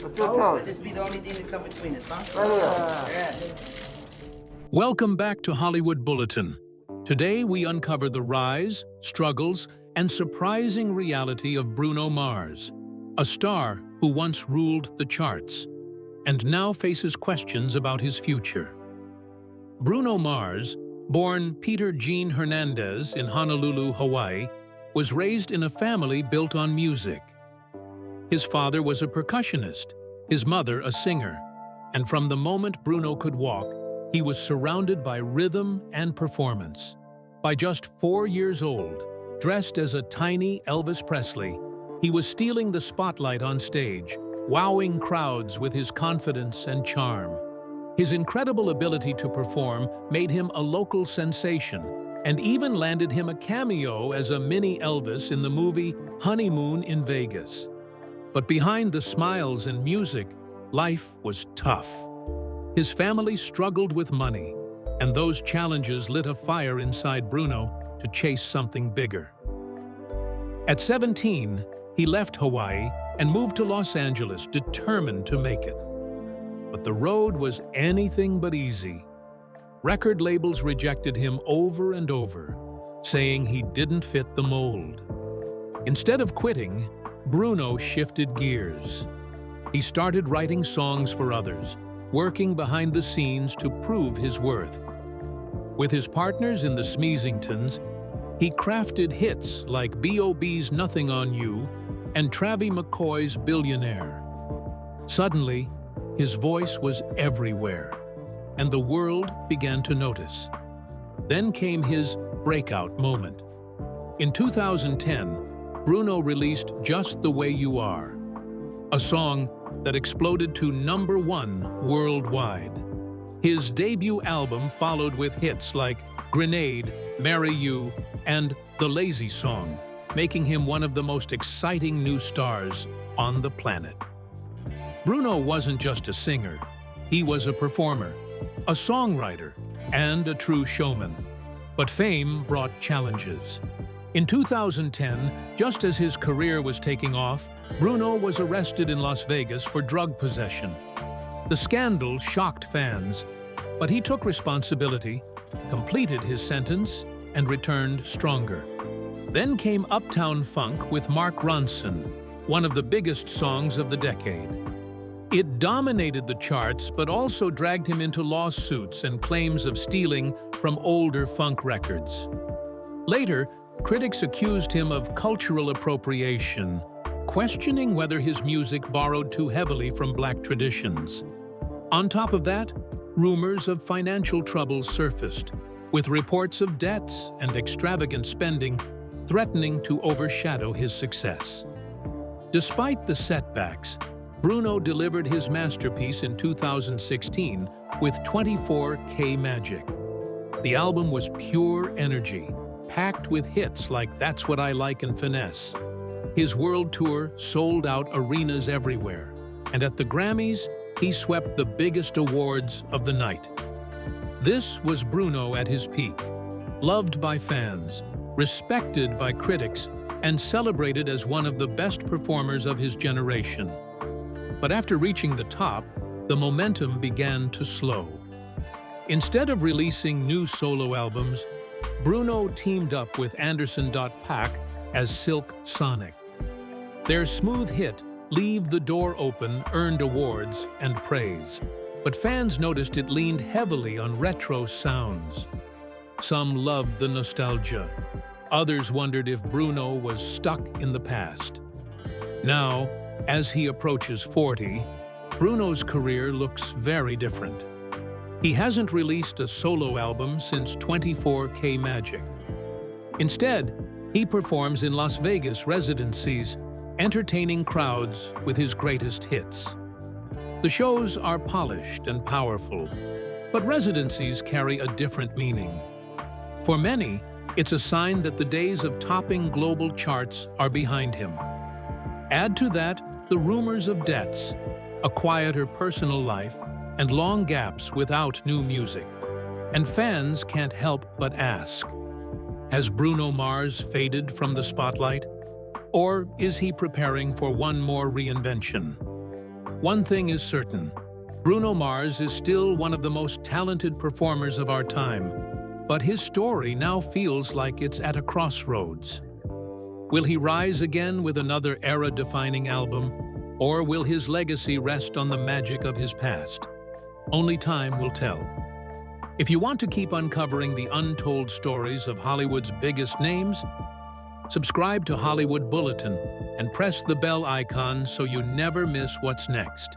Let this be the only thing to come between us, huh? Yeah. Welcome back to Hollywood Bulletin. Today we uncover the rise, struggles, and surprising reality of Bruno Mars, a star who once ruled the charts and now faces questions about his future. Bruno Mars, born Peter Jean Hernandez in Honolulu, Hawaii, was raised in a family built on music. His father was a percussionist, his mother a singer, and from the moment Bruno could walk, he was surrounded by rhythm and performance. By just 4 years old, dressed as a tiny Elvis Presley, he was stealing the spotlight on stage, wowing crowds with his confidence and charm. His incredible ability to perform made him a local sensation and even landed him a cameo as a mini Elvis in the movie Honeymoon in Vegas. But behind the smiles and music, life was tough. His family struggled with money, and those challenges lit a fire inside Bruno to chase something bigger. At 17, he left Hawaii and moved to Los Angeles, determined to make it. But the road was anything but easy. Record labels rejected him over and over, saying he didn't fit the mold. Instead of quitting, Bruno shifted gears. He started writing songs for others, working behind the scenes to prove his worth. With his partners in the Smeezingtons, he crafted hits like B.O.B.'s Nothing on You and Travie McCoy's Billionaire. Suddenly, his voice was everywhere, and the world began to notice. Then came his breakout moment. In 2010, Bruno released Just the Way You Are, a song that exploded to #1 worldwide. His debut album followed with hits like Grenade, Marry You, and The Lazy Song, making him one of the most exciting new stars on the planet. Bruno wasn't just a singer, he was a performer, a songwriter, and a true showman. But fame brought challenges. In 2010, just as his career was taking off, Bruno was arrested in Las Vegas for drug possession. The scandal shocked fans, but he took responsibility, completed his sentence, and returned stronger. Then came Uptown Funk with Mark Ronson, one of the biggest songs of the decade. It dominated the charts, but also dragged him into lawsuits and claims of stealing from older funk records. Later, critics accused him of cultural appropriation, questioning whether his music borrowed too heavily from black traditions. On top of that, rumors of financial troubles surfaced, with reports of debts and extravagant spending threatening to overshadow his success. Despite the setbacks, Bruno delivered his masterpiece in 2016 with 24K Magic. The album was pure energy, packed with hits like That's What I Like and Finesse. His world tour sold out arenas everywhere, and at the Grammys, he swept the biggest awards of the night. This was Bruno at his peak, loved by fans, respected by critics, and celebrated as one of the best performers of his generation. But after reaching the top, the momentum began to slow. Instead of releasing new solo albums, Bruno teamed up with Anderson .Paak as Silk Sonic. Their smooth hit, Leave the Door Open, earned awards and praise, but fans noticed it leaned heavily on retro sounds. Some loved the nostalgia. Others wondered if Bruno was stuck in the past. Now, as he approaches 40, Bruno's career looks very different. He hasn't released a solo album since 24K Magic. Instead, he performs in Las Vegas residencies, entertaining crowds with his greatest hits. The shows are polished and powerful, but residencies carry a different meaning. For many, it's a sign that the days of topping global charts are behind him. Add to that the rumors of debts, a quieter personal life, and long gaps without new music. And fans can't help but ask, has Bruno Mars faded from the spotlight? Or is he preparing for one more reinvention? One thing is certain, Bruno Mars is still one of the most talented performers of our time, but his story now feels like it's at a crossroads. Will he rise again with another era-defining album, or will his legacy rest on the magic of his past? Only time will tell. If you want to keep uncovering the untold stories of Hollywood's biggest names, subscribe to Hollywood Bulletin and press the bell icon so you never miss what's next.